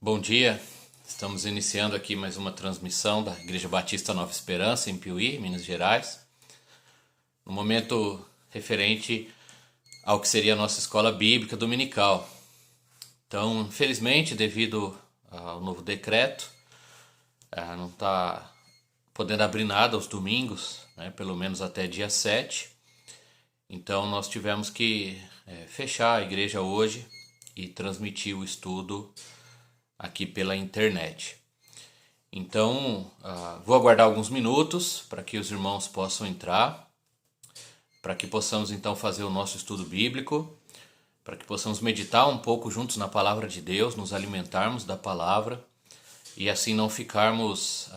Bom dia, estamos iniciando aqui mais uma transmissão da Igreja Batista Nova Esperança em Piuí, Minas Gerais, no momento referente ao que seria a nossa escola bíblica dominical. Então, infelizmente, devido ao novo decreto, não está podendo abrir nada aos domingos, né, pelo menos até dia 7. Então, nós tivemos que fechar a igreja hoje e transmitir o estudo aqui pela internet. Então, vou aguardar alguns minutos para que os irmãos possam entrar, para que possamos então fazer o nosso estudo bíblico, para que possamos meditar um pouco juntos na palavra de Deus, nos alimentarmos da palavra e assim não ficarmos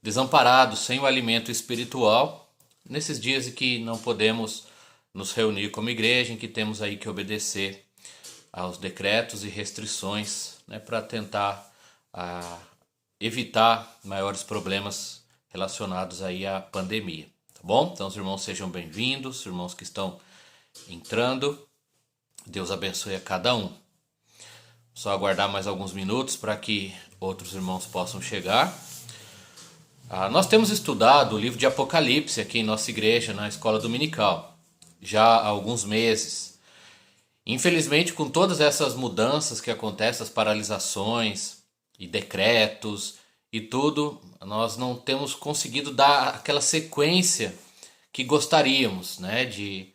desamparados, sem o alimento espiritual, nesses dias em que não podemos nos reunir como igreja, em que temos aí que obedecer aos decretos e restrições, né, para tentar evitar maiores problemas relacionados aí à pandemia, tá bom? Então os irmãos sejam bem-vindos, os irmãos que estão entrando, Deus abençoe a cada um. Só aguardar mais alguns minutos para que outros irmãos possam chegar. Nós temos estudado o livro de Apocalipse aqui em nossa igreja, na escola dominical, já há alguns meses. Infelizmente, com todas essas mudanças que acontecem, as paralisações e decretos e tudo, nós não temos conseguido dar aquela sequência que gostaríamos, né, de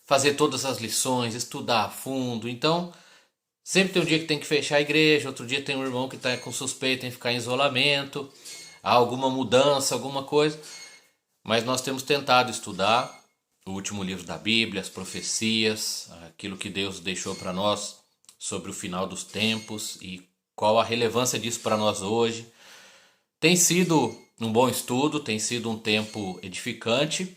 fazer todas as lições, estudar a fundo. Então, sempre tem um dia que tem que fechar a igreja, outro dia tem um irmão que está com suspeita, tem que ficar em isolamento, há alguma mudança, alguma coisa, mas nós temos tentado estudar o último livro da Bíblia, as profecias, aquilo que Deus deixou para nós sobre o final dos tempos e qual a relevância disso para nós hoje. Tem sido um bom estudo, tem sido um tempo edificante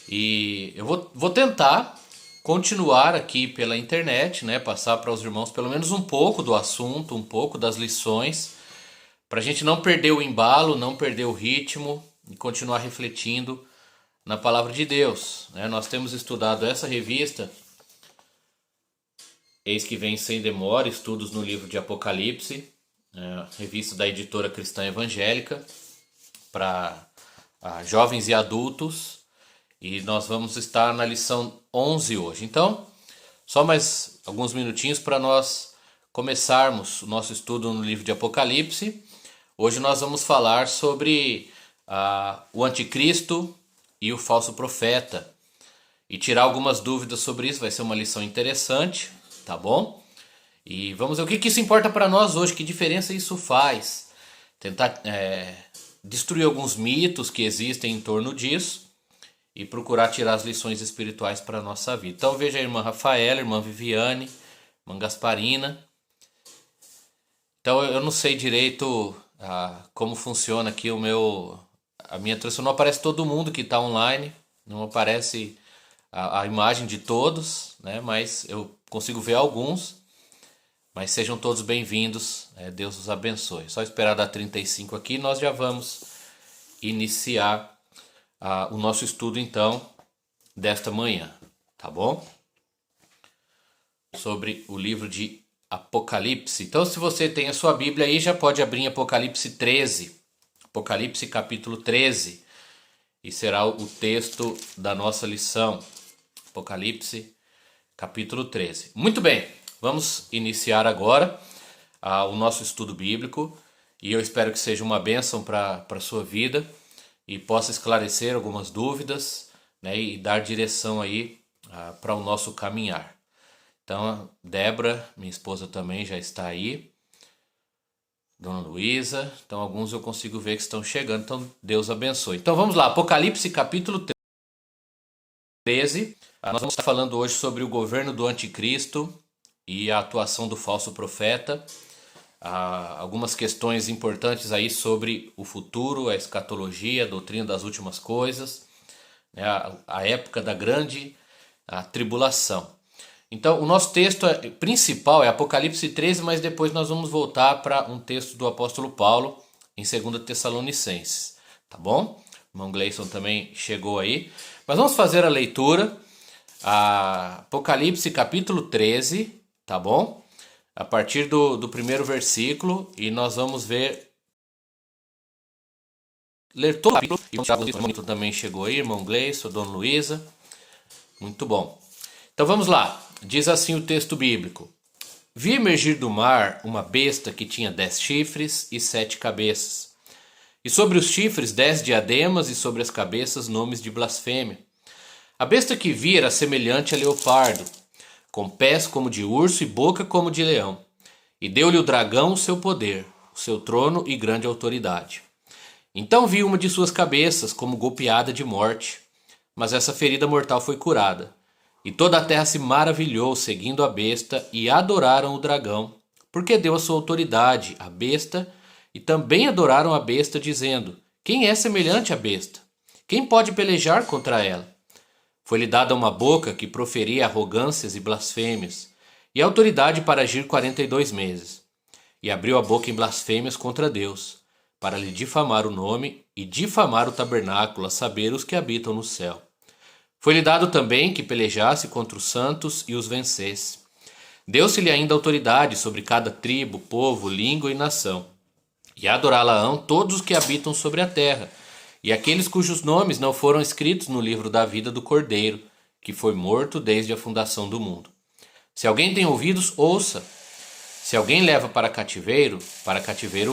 e eu vou tentar continuar aqui pela internet, né, passar para os irmãos pelo menos um pouco do assunto, um pouco das lições, para a gente não perder o embalo, não perder o ritmo e continuar refletindo na palavra de Deus, né? Nós temos estudado essa revista, Eis que vem sem demora, estudos no livro de Apocalipse, revista da editora cristã evangélica, para jovens e adultos, e nós vamos estar na lição 11 hoje. Então, só mais alguns minutinhos para nós começarmos o nosso estudo no livro de Apocalipse. Hoje nós vamos falar sobre o anticristo e o falso profeta e tirar algumas dúvidas sobre isso. Vai ser uma lição interessante, tá bom? E vamos ver o que isso importa para nós hoje, que diferença isso faz. Tentar destruir alguns mitos que existem em torno disso e procurar tirar as lições espirituais para a nossa vida. Então veja a irmã Rafaela, a irmã Viviane, a irmã Gasparina. Então eu não sei direito como funciona aqui a minha transmissão. Não aparece todo mundo que está online, não aparece a imagem de todos, né? Mas eu consigo ver alguns. Mas sejam todos bem-vindos, Deus os abençoe. Só esperar dar 35 aqui, nós já vamos iniciar o nosso estudo então desta manhã, tá bom? Sobre o livro de Apocalipse. Então, se você tem a sua Bíblia aí, já pode abrir em Apocalipse 13. Apocalipse capítulo 13. E será o texto da nossa lição. Apocalipse capítulo 13. Muito bem, vamos iniciar agora o nosso estudo bíblico. E eu espero que seja uma bênção para a sua vida e possa esclarecer algumas dúvidas, né, e dar direção aí para o nosso caminhar. Então, Débora, minha esposa, também já está aí. Dona Luísa. Então, alguns eu consigo ver que estão chegando. Então, Deus abençoe. Então, vamos lá. Apocalipse, capítulo 13. Nós vamos estar falando hoje sobre o governo do anticristo e a atuação do falso profeta. Algumas questões importantes aí sobre o futuro, a escatologia, a doutrina das últimas coisas, né, a época da grande tribulação. Então, o nosso texto principal é Apocalipse 13, mas depois nós vamos voltar para um texto do apóstolo Paulo em 2 Tessalonicenses, tá bom? O irmão Gleison também chegou aí. Mas vamos fazer a leitura, Apocalipse capítulo 13, tá bom? a partir do primeiro versículo, e nós vamos ler todo o capítulo. E o capítulo também chegou aí, irmão Gleison, Dona Luísa. Muito bom. Então vamos lá. Diz assim o texto bíblico: Vi emergir do mar uma besta que tinha 10 chifres e 7 cabeças. E sobre os chifres 10 diademas e sobre as cabeças nomes de blasfêmia. A besta que vi era semelhante a leopardo, com pés como de urso e boca como de leão. E deu-lhe o dragão o seu poder, o seu trono e grande autoridade. Então vi uma de suas cabeças como golpeada de morte, mas essa ferida mortal foi curada. E toda a terra se maravilhou seguindo a besta e adoraram o dragão, porque deu a sua autoridade à besta, e também adoraram a besta, dizendo: Quem é semelhante à besta? Quem pode pelejar contra ela? Foi-lhe dada uma boca que proferia arrogâncias e blasfêmias, e autoridade para agir 42 meses. E abriu a boca em blasfêmias contra Deus, para lhe difamar o nome e difamar o tabernáculo, a saber, os que habitam no céu. Foi-lhe dado também que pelejasse contra os santos e os vencesse. Deu-se-lhe ainda autoridade sobre cada tribo, povo, língua e nação. E adorá-la-ão todos os que habitam sobre a terra, e aqueles cujos nomes não foram escritos no livro da vida do Cordeiro, que foi morto desde a fundação do mundo. Se alguém tem ouvidos, ouça. Se alguém leva para cativeiro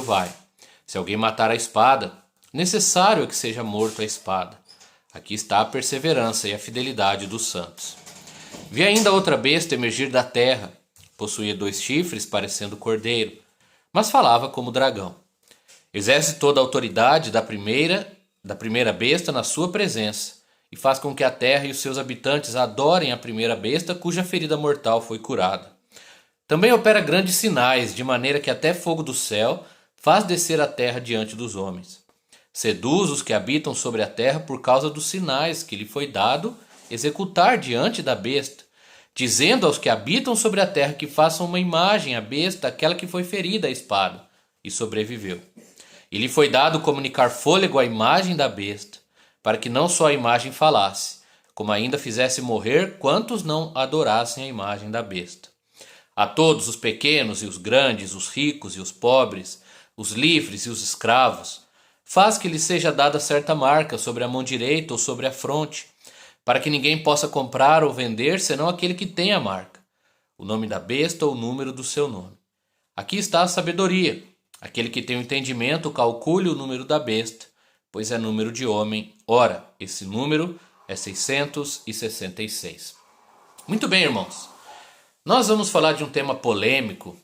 vai. Se alguém matar a espada, necessário é que seja morto a espada. Aqui está a perseverança e a fidelidade dos santos. Vi ainda outra besta emergir da terra. Possuía 2 chifres, parecendo cordeiro, mas falava como dragão. Exerce toda a autoridade da primeira besta na sua presença, e faz com que a terra e os seus habitantes adorem a primeira besta, cuja ferida mortal foi curada. Também opera grandes sinais, de maneira que até fogo do céu faz descer a terra diante dos homens. Seduz os que habitam sobre a terra por causa dos sinais que lhe foi dado executar diante da besta, dizendo aos que habitam sobre a terra que façam uma imagem à besta, aquela que foi ferida à espada, e sobreviveu. E lhe foi dado comunicar fôlego à imagem da besta, para que não só a imagem falasse, como ainda fizesse morrer quantos não adorassem a imagem da besta. A todos, os pequenos e os grandes, os ricos e os pobres, os livres e os escravos, faz que lhe seja dada certa marca sobre a mão direita ou sobre a fronte, para que ninguém possa comprar ou vender senão aquele que tem a marca, o nome da besta ou o número do seu nome. Aqui está a sabedoria. Aquele que tem o entendimento calcule o número da besta, pois é número de homem. Ora, esse número é 666. Muito bem, irmãos. Nós vamos falar de um tema polêmico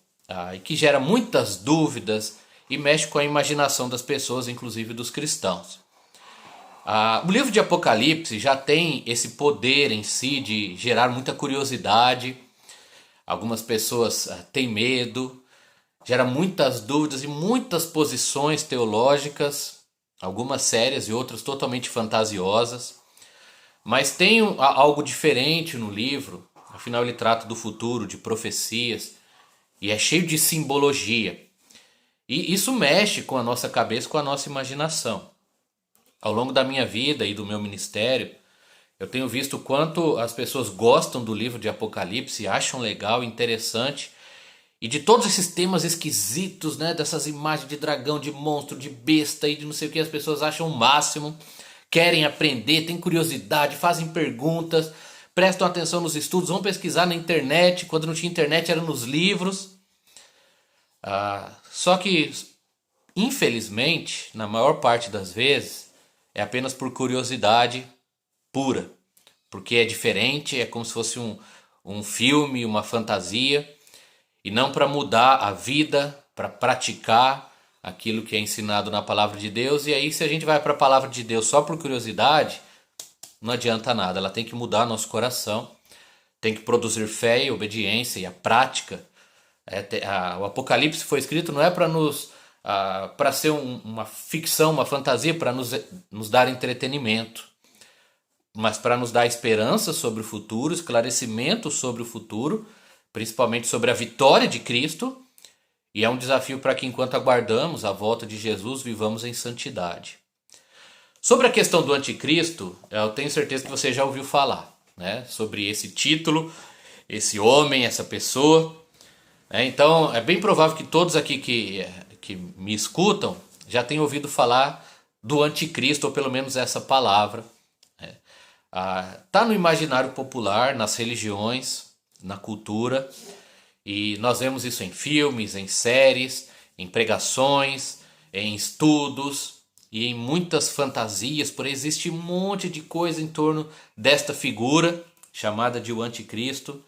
e que gera muitas dúvidas e mexe com a imaginação das pessoas, inclusive dos cristãos. O livro de Apocalipse já tem esse poder em si de gerar muita curiosidade. Algumas pessoas têm medo, gera muitas dúvidas e muitas posições teológicas, algumas sérias e outras totalmente fantasiosas. Mas tem algo diferente no livro, afinal ele trata do futuro, de profecias, e é cheio de simbologia. E isso mexe com a nossa cabeça, com a nossa imaginação. Ao longo da minha vida e do meu ministério, eu tenho visto o quanto as pessoas gostam do livro de Apocalipse, acham legal, interessante, e de todos esses temas esquisitos, né, dessas imagens de dragão, de monstro, de besta e de não sei o que, as pessoas acham o máximo, querem aprender, têm curiosidade, fazem perguntas, prestam atenção nos estudos, vão pesquisar na internet, quando não tinha internet era nos livros. Só que, infelizmente, na maior parte das vezes, é apenas por curiosidade pura, porque é diferente, é como se fosse um filme, uma fantasia, e não para mudar a vida, para praticar aquilo que é ensinado na palavra de Deus. E aí, se a gente vai para a palavra de Deus só por curiosidade, não adianta nada. Ela tem que mudar nosso coração, tem que produzir fé e obediência e a prática. O Apocalipse foi escrito não é para ser uma ficção, uma fantasia, para nos dar entretenimento, mas para nos dar esperança sobre o futuro, esclarecimento sobre o futuro, principalmente sobre a vitória de Cristo, e é um desafio para que, enquanto aguardamos a volta de Jesus, vivamos em santidade. Sobre a questão do anticristo, eu tenho certeza que você já ouviu falar, né? Sobre esse título, esse homem, essa pessoa. Então, é bem provável que todos aqui que me escutam já tenham ouvido falar do anticristo, ou pelo menos essa palavra. Tá no imaginário popular, nas religiões, na cultura, e nós vemos isso em filmes, em séries, em pregações, em estudos e em muitas fantasias. Por aí existe um monte de coisa em torno desta figura chamada de o anticristo,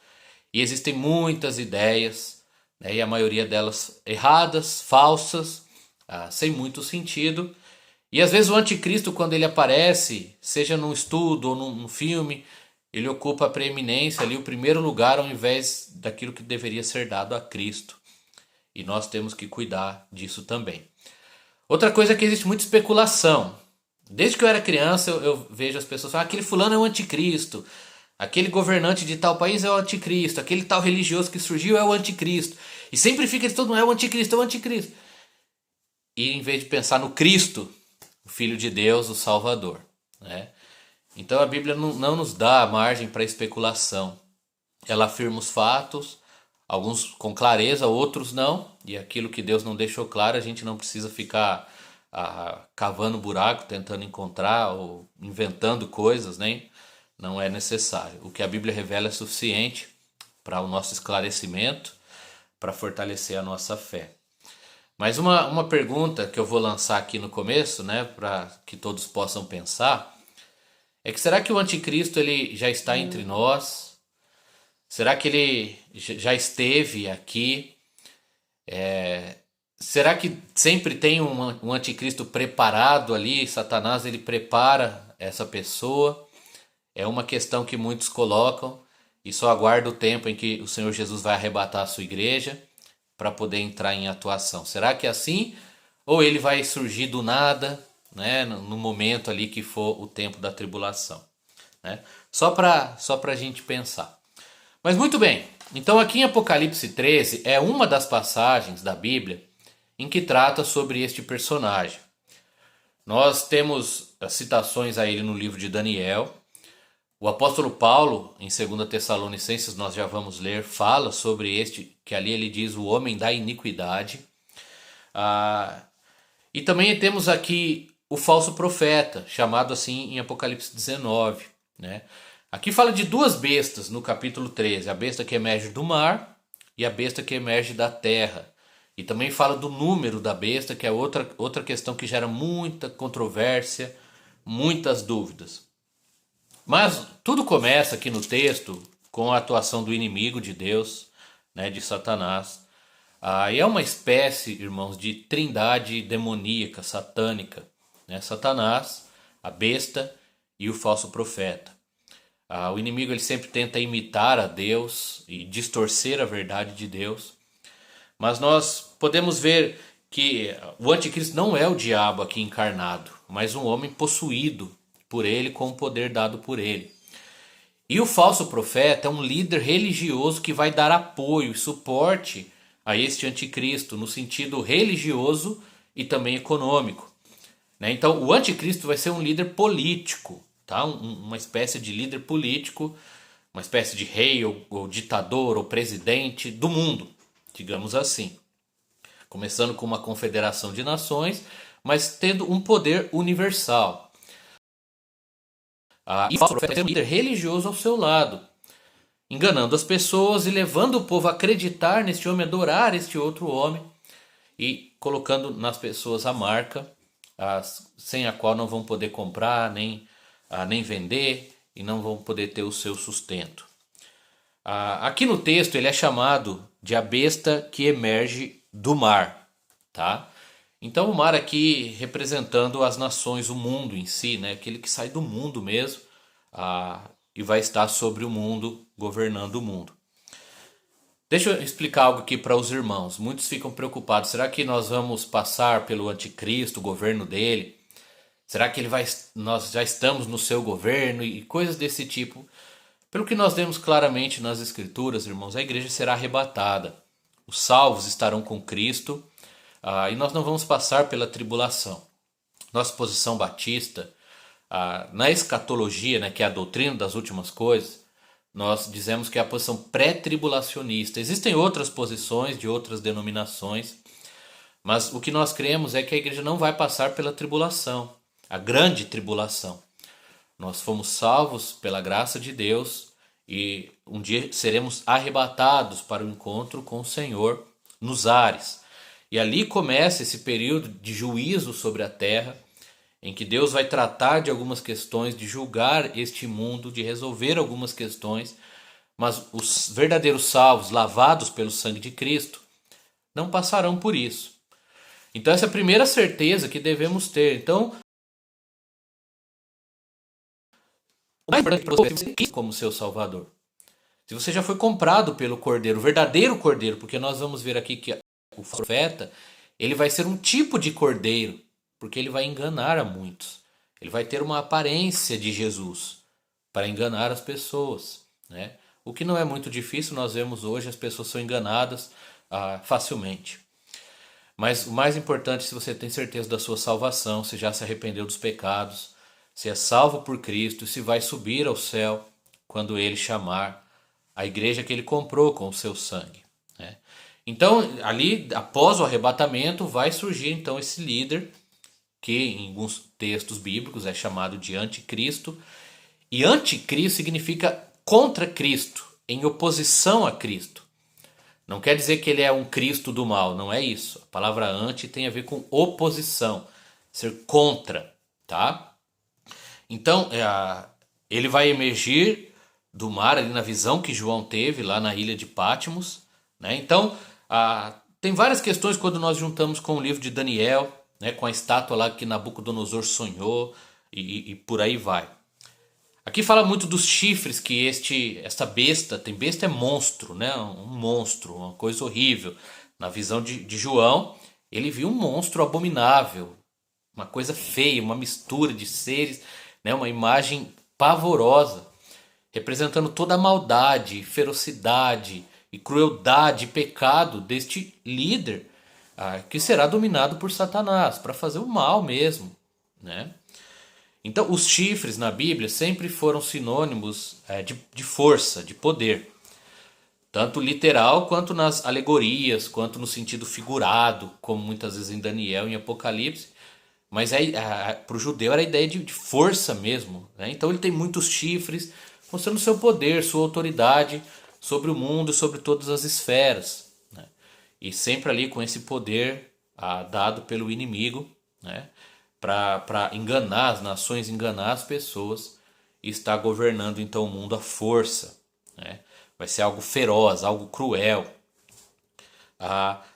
e existem muitas ideias, né, e a maioria delas erradas, falsas, sem muito sentido. E às vezes o anticristo, quando ele aparece, seja num estudo ou num filme, ele ocupa a preeminência ali, o primeiro lugar, ao invés daquilo que deveria ser dado a Cristo. E nós temos que cuidar disso também. Outra coisa é que existe muita especulação. Desde que eu era criança, eu vejo as pessoas falar: aquele fulano é o anticristo, aquele governante de tal país é o anticristo, aquele tal religioso que surgiu é o anticristo. E sempre fica todo mundo: é o anticristo, é o anticristo. E em vez de pensar no Cristo, o Filho de Deus, o Salvador, né? Então a Bíblia não nos dá margem para especulação. Ela afirma os fatos, alguns com clareza, outros não. E aquilo que Deus não deixou claro, a gente não precisa ficar cavando buraco, tentando encontrar ou inventando coisas, né? Não é necessário. O que a Bíblia revela é suficiente para o nosso esclarecimento, para fortalecer a nossa fé. Mas uma pergunta que eu vou lançar aqui no começo, né, para que todos possam pensar, é que será que o anticristo ele já está entre nós? Será que ele já esteve aqui? Será que sempre tem um anticristo preparado ali? Satanás ele prepara essa pessoa? É uma questão que muitos colocam e só aguarda o tempo em que o Senhor Jesus vai arrebatar a sua igreja para poder entrar em atuação. Será que é assim? Ou ele vai surgir do nada, né, no momento ali que for o tempo da tribulação, né? Só para a gente pensar. Mas muito bem, então aqui em Apocalipse 13 é uma das passagens da Bíblia em que trata sobre este personagem. Nós temos citações a ele no livro de Daniel. O apóstolo Paulo, em 2 Tessalonicenses, nós já vamos ler, fala sobre este, que ali ele diz o homem da iniquidade. E também temos aqui o falso profeta, chamado assim em Apocalipse 19, né? Aqui fala de duas bestas no capítulo 13, a besta que emerge do mar e a besta que emerge da terra. E também fala do número da besta, que é outra questão que gera muita controvérsia, muitas dúvidas. Mas tudo começa aqui no texto com a atuação do inimigo de Deus, né, de Satanás. E é uma espécie, irmãos, de trindade demoníaca, satânica, né? Satanás, a besta e o falso profeta. O inimigo ele sempre tenta imitar a Deus e distorcer a verdade de Deus. Mas nós podemos ver que o anticristo não é o diabo aqui encarnado, mas um homem possuído por ele com o poder dado por ele. E o falso profeta é um líder religioso que vai dar apoio e suporte a este anticristo no sentido religioso e também econômico, né? Então o anticristo vai ser um líder político, tá? Uma espécie de líder político, uma espécie de rei ou ditador ou presidente do mundo, digamos assim. Começando com uma confederação de nações, mas tendo um poder universal. E o falso profeta é um líder religioso ao seu lado, enganando as pessoas e levando o povo a acreditar neste homem, adorar este outro homem e colocando nas pessoas a marca sem a qual não vão poder comprar, nem vender e não vão poder ter o seu sustento. Aqui no texto ele é chamado de a besta que emerge do mar, tá? Então o mar aqui representando as nações, o mundo em si, né? Aquele que sai do mundo mesmo e vai estar sobre o mundo, governando o mundo. Deixa eu explicar algo aqui para os irmãos. Muitos ficam preocupados. Será que nós vamos passar pelo anticristo, o governo dele? Será que nós já estamos no seu governo e coisas desse tipo? Pelo que nós vemos claramente nas escrituras, irmãos, a igreja será arrebatada. Os salvos estarão com Cristo e nós não vamos passar pela tribulação. Nossa posição batista, na escatologia, né, que é a doutrina das últimas coisas, nós dizemos que é a posição pré-tribulacionista. Existem outras posições de outras denominações, mas o que nós cremos é que a igreja não vai passar pela tribulação, a grande tribulação. Nós fomos salvos pela graça de Deus e um dia seremos arrebatados para o encontro com o Senhor nos ares. E ali começa esse período de juízo sobre a terra, em que Deus vai tratar de algumas questões, de julgar este mundo, de resolver algumas questões, mas os verdadeiros salvos, lavados pelo sangue de Cristo, não passarão por isso. Então essa é a primeira certeza que devemos ter. Então, o mais importante para você é você Cristo como seu Salvador. Se você já foi comprado pelo Cordeiro, o verdadeiro Cordeiro, porque nós vamos ver aqui que o profeta, ele vai ser um tipo de Cordeiro, porque ele vai enganar a muitos. Ele vai ter uma aparência de Jesus para enganar as pessoas, né? O que não é muito difícil, nós vemos hoje, as pessoas são enganadas facilmente. Mas o mais importante, se você tem certeza da sua salvação, se já se arrependeu dos pecados, se é salvo por Cristo, se vai subir ao céu quando Ele chamar a igreja que Ele comprou com o seu sangue, né? Então, ali, após o arrebatamento, vai surgir então esse líder, que em alguns textos bíblicos é chamado de anticristo. E anticristo significa contra Cristo, em oposição a Cristo. Não quer dizer que ele é um Cristo do mal, não é isso. A palavra anti tem a ver com oposição, ser contra, tá? Então, ele vai emergir do mar, ali na visão que João teve lá na ilha de Patmos, né? Então, tem várias questões quando nós juntamos com o livro de Daniel, né, com a estátua lá que Nabucodonosor sonhou e por aí vai. Aqui fala muito dos chifres que esta besta, tem besta é monstro, né, um monstro, uma coisa horrível. Na visão de João, ele viu um monstro abominável, uma coisa feia, uma mistura de seres, né, uma imagem pavorosa, representando toda a maldade, ferocidade e crueldade e pecado deste líder, que será dominado por Satanás, para fazer o mal mesmo, né? Então, os chifres na Bíblia sempre foram sinônimos de força, de poder. Tanto literal, quanto nas alegorias, quanto no sentido figurado, como muitas vezes em Daniel e em Apocalipse. Mas para o judeu era a ideia de força mesmo, né? Então ele tem muitos chifres, mostrando seu poder, sua autoridade sobre o mundo e sobre todas as esferas, né? E sempre ali com esse poder dado pelo inimigo, né? Para enganar as nações, enganar as pessoas, e está governando então o mundo à força, né? Vai ser algo feroz, algo cruel.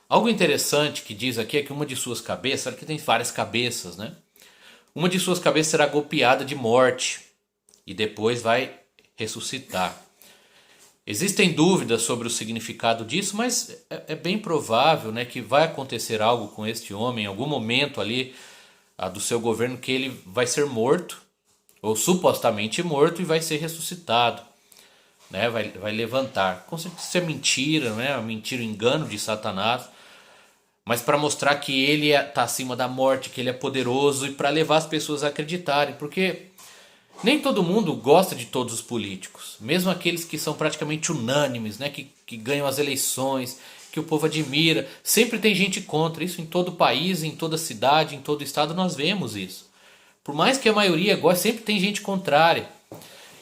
Algo interessante que diz aqui é que uma de suas cabeças, olha que tem várias cabeças, né? Uma de suas cabeças será golpeada de morte e depois vai ressuscitar. Existem dúvidas sobre o significado disso, mas é bem provável, né, que vai acontecer algo com este homem em algum momento ali do seu governo, que ele vai ser morto, ou supostamente morto, e vai ser ressuscitado, né, vai levantar. Com certeza isso é mentira, né, mentira, engano de Satanás, mas para mostrar que ele está acima da morte, que ele é poderoso, e para levar as pessoas a acreditarem, porque nem todo mundo gosta de todos os políticos, mesmo aqueles que são praticamente unânimes, né, que ganham as eleições, que o povo admira, sempre tem gente contra. Isso em todo país, em toda cidade, em todo estado nós vemos isso. Por mais que a maioria goste, sempre tem gente contrária.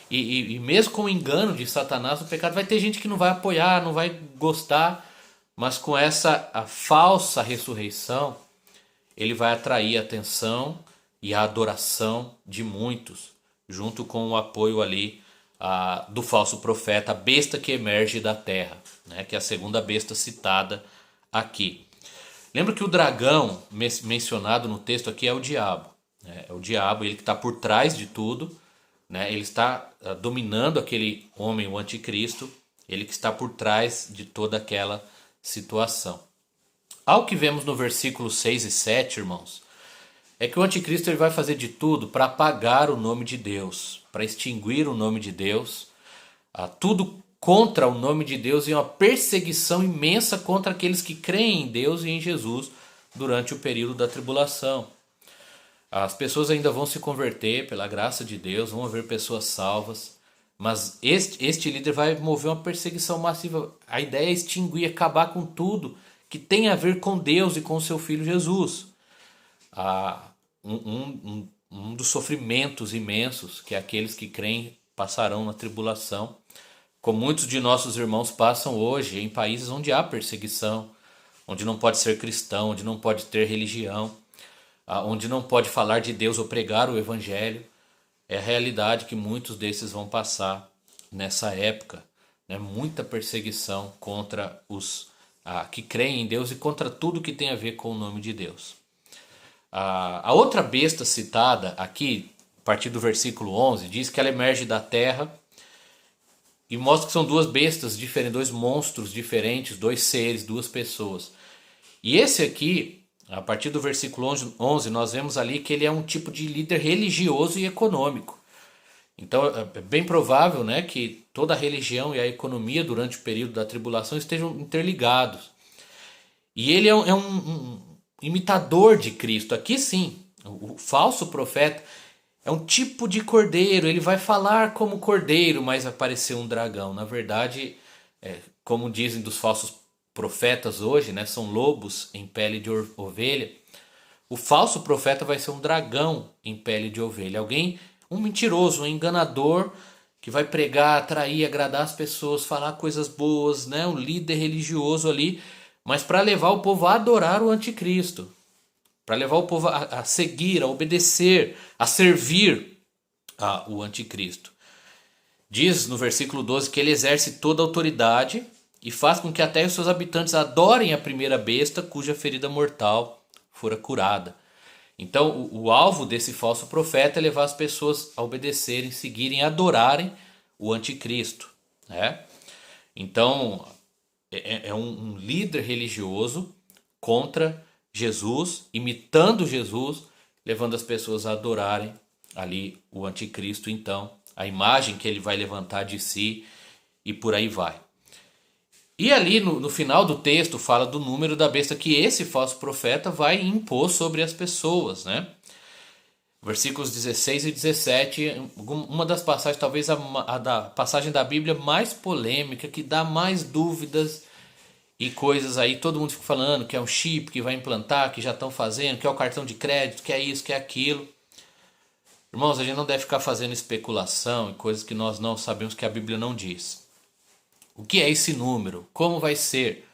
E mesmo com o engano de Satanás, o pecado, vai ter gente que não vai apoiar, não vai gostar, mas com a falsa ressurreição, ele vai atrair a atenção e a adoração de muitos, junto com o apoio ali do falso profeta, a besta que emerge da terra, né, que é a segunda besta citada aqui. Lembra que o dragão mencionado no texto aqui é o diabo, né? É o diabo, ele que está por trás de tudo, né? Ele está dominando aquele homem, o anticristo, ele que está por trás de toda aquela situação. Ao que vemos no versículo 6 e 7, irmãos, é que o anticristo ele vai fazer de tudo para apagar o nome de Deus, para extinguir o nome de Deus, tudo contra o nome de Deus, e uma perseguição imensa contra aqueles que creem em Deus e em Jesus durante o período da tribulação. As pessoas ainda vão se converter pela graça de Deus, vão haver pessoas salvas, Mas este líder vai mover uma perseguição massiva. A ideia é extinguir, acabar com tudo que tem a ver com Deus e com o seu Filho Jesus. Um dos sofrimentos imensos que aqueles que creem passarão na tribulação, como muitos de nossos irmãos passam hoje em países onde há perseguição, onde não pode ser cristão, onde não pode ter religião, onde não pode falar de Deus ou pregar o Evangelho. É a realidade que muitos desses vão passar nessa época, né? Muita perseguição contra os que creem em Deus e contra tudo que tem a ver com o nome de Deus. A outra besta citada aqui, a partir do versículo 11, diz que ela emerge da terra e mostra que são duas bestas diferentes, dois monstros diferentes, dois seres, duas pessoas. E esse aqui, a partir do versículo 11, nós vemos ali que ele é um tipo de líder religioso e econômico. Então é bem provável, né, que toda a religião e a economia durante o período da tribulação estejam interligados. E ele é um imitador de Cristo. Aqui sim, o falso profeta é um tipo de cordeiro. Ele vai falar como cordeiro, mas vai parecer um dragão. Na verdade, como dizem dos falsos profetas hoje, né, são lobos em pele de ovelha. O falso profeta vai ser um dragão em pele de ovelha. Um mentiroso, um enganador que vai pregar, atrair, agradar as pessoas, falar coisas boas, né? Um líder religioso ali, mas para levar o povo a adorar o anticristo, para levar o povo a seguir, a obedecer, a servir o anticristo. Diz no versículo 12 que ele exerce toda a autoridade e faz com que até os seus habitantes adorem a primeira besta cuja ferida mortal fora curada. Então, o alvo desse falso profeta é levar as pessoas a obedecerem, seguirem, adorarem o anticristo, né? Então, é um líder religioso contra Jesus, imitando Jesus, levando as pessoas a adorarem ali o anticristo, então, a imagem que ele vai levantar de si e por aí vai. E ali no final do texto fala do número da besta que esse falso profeta vai impor sobre as pessoas, né? Versículos 16 e 17, uma das passagens, talvez a da passagem da Bíblia mais polêmica, que dá mais dúvidas e coisas aí, todo mundo fica falando que é um chip que vai implantar, que já estão fazendo, que é o cartão de crédito, que é isso, que é aquilo. Irmãos, a gente não deve ficar fazendo especulação e coisas que nós não sabemos, que a Bíblia não diz. O que é esse número? Como vai ser?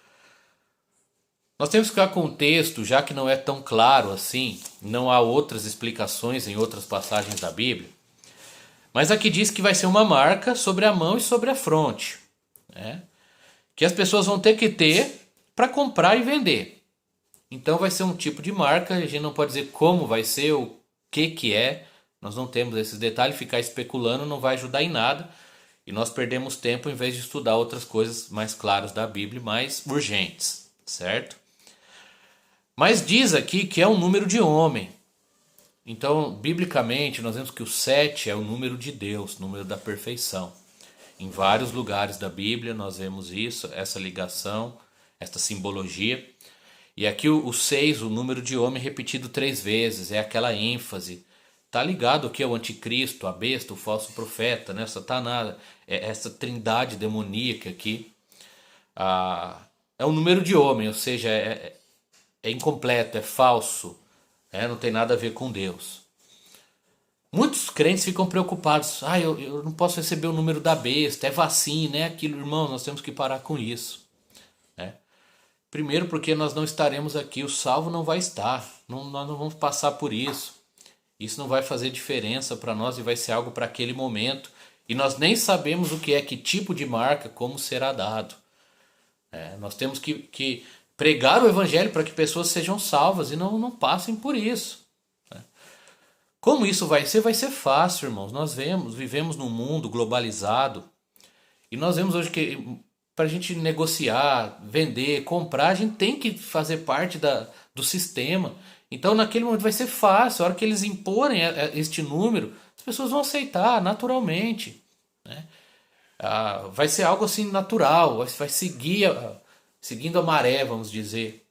Nós temos que ficar com o texto, já que não é tão claro assim, não há outras explicações em outras passagens da Bíblia. Mas aqui diz que vai ser uma marca sobre a mão e sobre a fronte, né? Que as pessoas vão ter que ter para comprar e vender. Então vai ser um tipo de marca, a gente não pode dizer como vai ser, o que é, nós não temos esses detalhes, ficar especulando não vai ajudar em nada. E nós perdemos tempo em vez de estudar outras coisas mais claras da Bíblia, mais urgentes, certo? Mas diz aqui que é um número de homem. Então, biblicamente, nós vemos que o 7 é o número de Deus, número da perfeição. Em vários lugares da Bíblia nós vemos isso, essa ligação, essa simbologia. E aqui o 6, o número de homem repetido 3 vezes, é aquela ênfase. Tá ligado que é o anticristo, a besta, o falso profeta, né? Satanás, essa trindade demoníaca aqui. É um número de homem, ou seja, é incompleto, é falso, não tem nada a ver com Deus. Muitos crentes ficam preocupados. Eu não posso receber o número da besta, é vacina, é aquilo. Irmão, nós temos que parar com isso, né? Primeiro porque nós não estaremos aqui, o salvo não vai estar, nós não vamos passar por isso. Isso não vai fazer diferença para nós e vai ser algo para aquele momento. E nós nem sabemos o que é, que tipo de marca, como será dado. Nós temos que pregar o evangelho para que pessoas sejam salvas e não passem por isso. Como isso vai ser? Vai ser fácil, irmãos. Nós vivemos num mundo globalizado e nós vemos hoje que para a gente negociar, vender, comprar, a gente tem que fazer parte do sistema. Então naquele momento vai ser fácil, a hora que eles imporem este número, as pessoas vão aceitar naturalmente, né? Vai ser algo assim natural, vai seguir seguindo a maré, vamos dizer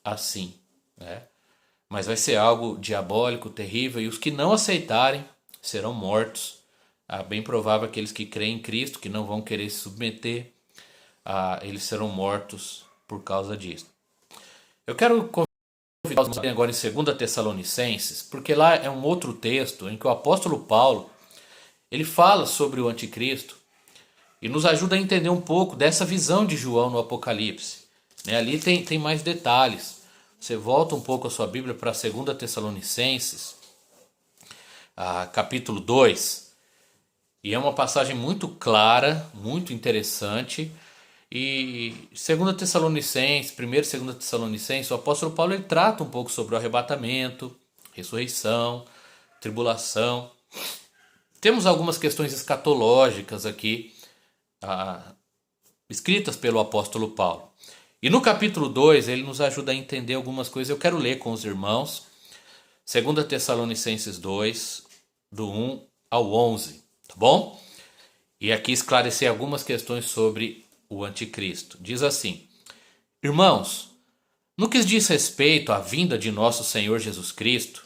assim, né? Mas vai ser algo diabólico, terrível, e os que não aceitarem serão mortos bem provável aqueles que creem em Cristo, que não vão querer se submeter, eles serão mortos por causa disso. Eu quero convidar os irmãos agora em 2 Tessalonicenses, porque lá é um outro texto em que o apóstolo Paulo ele fala sobre o anticristo e nos ajuda a entender um pouco dessa visão de João no Apocalipse. Ali tem mais detalhes. Você volta um pouco a sua Bíblia para 2 Tessalonicenses, capítulo 2, e é uma passagem muito clara, muito interessante. E 2 Tessalonicenses, 1 e 2 Tessalonicenses, o apóstolo Paulo ele trata um pouco sobre o arrebatamento, ressurreição, tribulação. Temos algumas questões escatológicas aqui, escritas pelo apóstolo Paulo. E no capítulo 2 ele nos ajuda a entender algumas coisas. Eu quero ler com os irmãos 2 Tessalonicenses 2, do 1 ao 11, tá bom? E aqui esclarecer algumas questões sobre o anticristo. Diz assim: Irmãos, no que diz respeito à vinda de nosso Senhor Jesus Cristo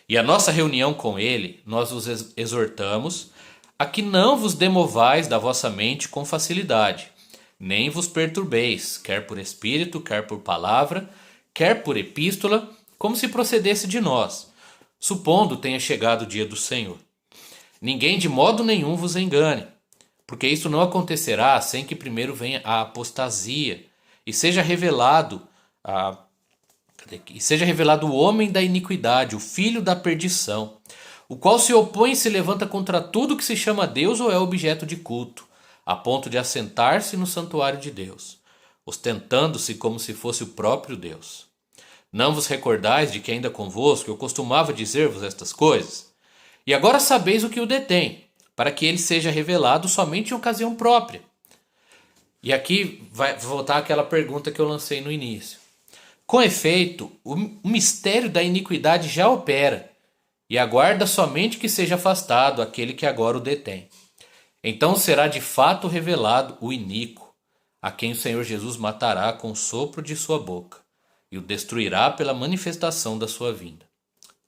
e à nossa reunião com Ele, nós vos exortamos a que não vos demovais da vossa mente com facilidade, nem vos perturbeis, quer por espírito, quer por palavra, quer por epístola, como se procedesse de nós, supondo tenha chegado o dia do Senhor. Ninguém de modo nenhum vos engane, porque isso não acontecerá sem que primeiro venha a apostasia e seja revelado o homem da iniquidade, o filho da perdição, o qual se opõe e se levanta contra tudo que se chama Deus ou é objeto de culto, a ponto de assentar-se no santuário de Deus, ostentando-se como se fosse o próprio Deus. Não vos recordais de que ainda convosco eu costumava dizer-vos estas coisas? E agora sabeis o que o detém, para que ele seja revelado somente em ocasião própria. E aqui vai voltar aquela pergunta que eu lancei no início. Com efeito, o mistério da iniquidade já opera, e aguarda somente que seja afastado aquele que agora o detém. Então será de fato revelado o iníquo, a quem o Senhor Jesus matará com o sopro de sua boca, e o destruirá pela manifestação da sua vinda.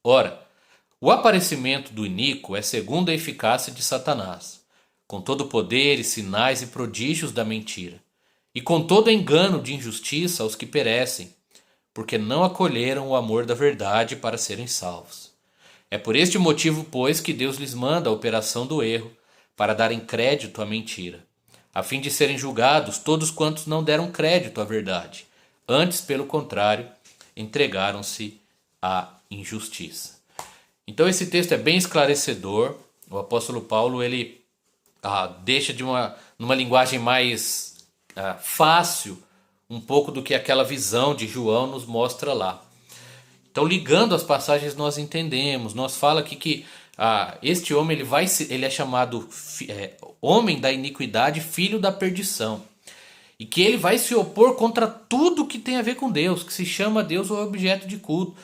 Ora, o aparecimento do iníquo é segundo a eficácia de Satanás, com todo o poder e sinais e prodígios da mentira, e com todo engano de injustiça aos que perecem, porque não acolheram o amor da verdade para serem salvos. É por este motivo, pois, que Deus lhes manda a operação do erro, para darem crédito à mentira, a fim de serem julgados todos quantos não deram crédito à verdade, antes, pelo contrário, entregaram-se à injustiça. Então esse texto é bem esclarecedor. O apóstolo Paulo ele deixa numa linguagem mais fácil um pouco do que aquela visão de João nos mostra lá. Então, ligando as passagens, nós entendemos. Nós fala aqui que este homem ele é chamado homem da iniquidade, filho da perdição. E que ele vai se opor contra tudo que tem a ver com Deus, que se chama Deus ou é objeto de culto.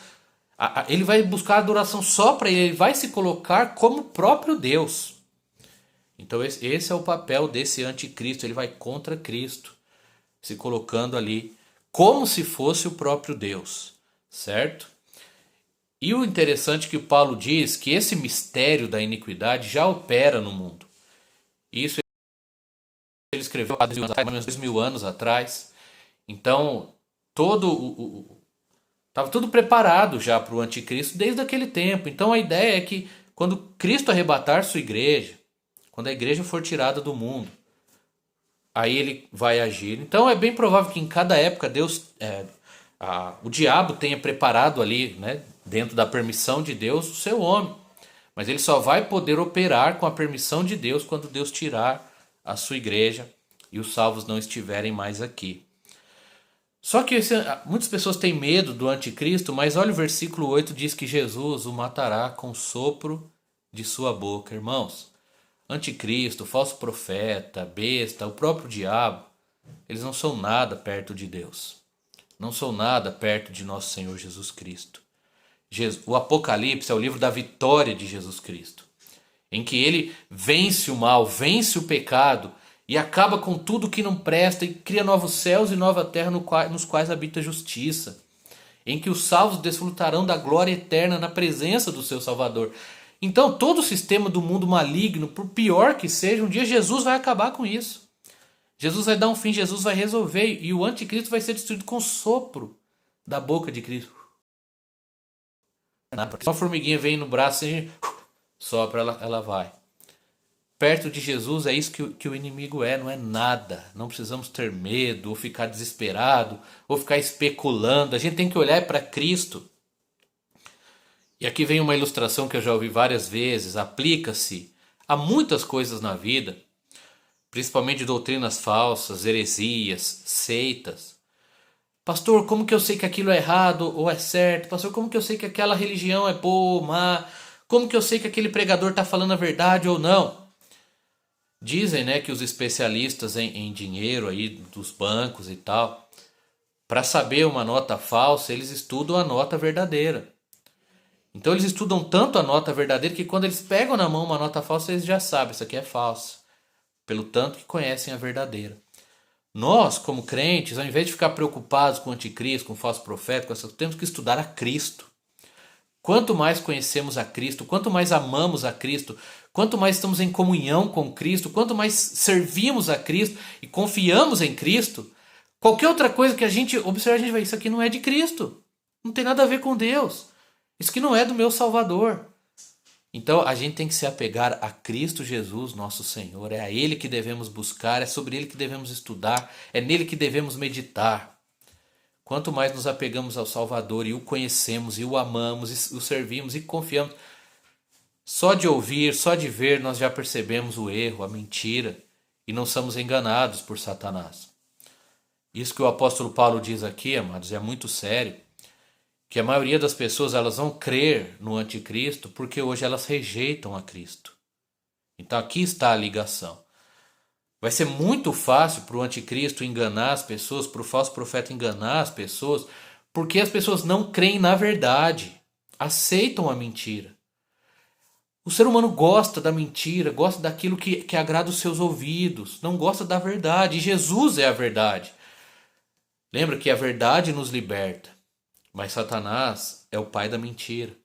Ele vai buscar adoração só para ele vai se colocar como o próprio Deus. Então esse é o papel desse anticristo, ele vai contra Cristo, se colocando ali como se fosse o próprio Deus, certo? E o interessante é que o Paulo diz que esse mistério da iniquidade já opera no mundo. Isso ele escreveu há 2.000 anos atrás. Então, estava tudo preparado já para o anticristo desde aquele tempo. Então a ideia é que quando Cristo arrebatar sua igreja, quando a igreja for tirada do mundo, aí ele vai agir. Então é bem provável que em cada época o diabo tenha preparado ali, né, dentro da permissão de Deus, o seu homem. Mas ele só vai poder operar com a permissão de Deus quando Deus tirar a sua igreja e os salvos não estiverem mais aqui. Só que muitas pessoas têm medo do anticristo, mas olha o versículo 8, diz que Jesus o matará com o sopro de sua boca. Irmãos, anticristo, falso profeta, besta, o próprio diabo, eles não são nada perto de Deus. Não são nada perto de nosso Senhor Jesus Cristo. O Apocalipse é o livro da vitória de Jesus Cristo, em que ele vence o mal, vence o pecado e acaba com tudo que não presta e cria novos céus e nova terra nos quais habita a justiça, em que os salvos desfrutarão da glória eterna na presença do seu Salvador. Então todo o sistema do mundo maligno, por pior que seja, um dia Jesus vai acabar com isso. Jesus vai dar um fim, Jesus vai resolver, e o anticristo vai ser destruído com o sopro da boca de Cristo. Uma formiguinha vem no braço e sopra, ela vai. Perto de Jesus é isso que o inimigo é, não é nada. Não precisamos ter medo, ou ficar desesperado, ou ficar especulando. A gente tem que olhar para Cristo. E aqui vem uma ilustração que eu já ouvi várias vezes. Aplica-se a muitas coisas na vida, principalmente doutrinas falsas, heresias, seitas. Pastor, como que eu sei que aquilo é errado ou é certo? Pastor, como que eu sei que aquela religião é boa ou má? Como que eu sei que aquele pregador está falando a verdade ou não? Dizem, né, que os especialistas em dinheiro aí dos bancos e tal, para saber uma nota falsa, eles estudam a nota verdadeira. Então eles estudam tanto a nota verdadeira que quando eles pegam na mão uma nota falsa, eles já sabem, isso aqui é falsa, pelo tanto que conhecem a verdadeira. Nós, como crentes, ao invés de ficar preocupados com o anticristo, com o falso profeta, temos que estudar a Cristo. Quanto mais conhecemos a Cristo, quanto mais amamos a Cristo, quanto mais estamos em comunhão com Cristo, quanto mais servimos a Cristo e confiamos em Cristo, qualquer outra coisa que a gente observar, a gente vai, isso aqui não é de Cristo. Não tem nada a ver com Deus. Isso aqui não é do meu Salvador. Então a gente tem que se apegar a Cristo Jesus, nosso Senhor. É a Ele que devemos buscar, é sobre Ele que devemos estudar, é nele que devemos meditar. Quanto mais nos apegamos ao Salvador e o conhecemos, e o amamos, e o servimos e confiamos, só de ouvir, só de ver, nós já percebemos o erro, a mentira, e não somos enganados por Satanás. Isso que o apóstolo Paulo diz aqui, amados, é muito sério, que a maioria das pessoas elas vão crer no anticristo porque hoje elas rejeitam a Cristo. Então aqui está a ligação. Vai ser muito fácil para o anticristo enganar as pessoas, para o falso profeta enganar as pessoas, porque as pessoas não creem na verdade, aceitam a mentira. O ser humano gosta da mentira, gosta daquilo que agrada os seus ouvidos, não gosta da verdade. E Jesus é a verdade. Lembra que a verdade nos liberta, mas Satanás é o pai da mentira.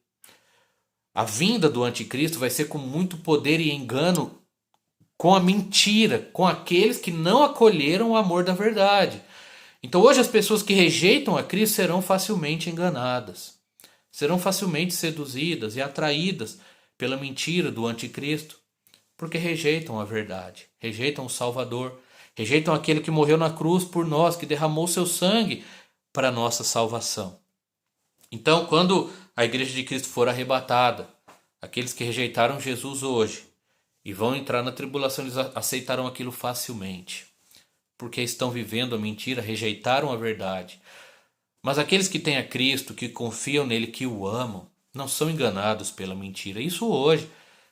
A vinda do anticristo vai ser com muito poder e engano, com a mentira, com aqueles que não acolheram o amor da verdade. Então hoje as pessoas que rejeitam a Cristo serão facilmente enganadas, serão facilmente seduzidas e atraídas pela mentira do anticristo, porque rejeitam a verdade, rejeitam o Salvador, rejeitam aquele que morreu na cruz por nós, que derramou seu sangue para a nossa salvação. Então quando a igreja de Cristo for arrebatada, aqueles que rejeitaram Jesus hoje, e vão entrar na tribulação, eles aceitarão aquilo facilmente, porque estão vivendo a mentira, rejeitaram a verdade. Mas aqueles que têm a Cristo, que confiam nele, que o amam, não são enganados pela mentira. Isso hoje.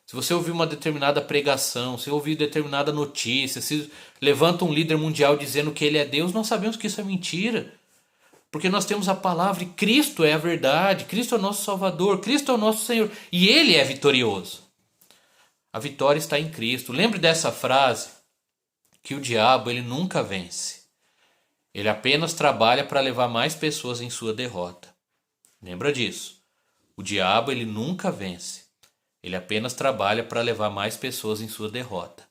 Se você ouvir uma determinada pregação, se ouvir determinada notícia, se levanta um líder mundial dizendo que ele é Deus, nós sabemos que isso é mentira. Porque nós temos a palavra e Cristo é a verdade, Cristo é o nosso Salvador, Cristo é o nosso Senhor e Ele é vitorioso. A vitória está em Cristo. Lembre dessa frase, que o diabo ele nunca vence. Ele apenas trabalha para levar mais pessoas em sua derrota. Lembra disso. O diabo ele nunca vence. Ele apenas trabalha para levar mais pessoas em sua derrota.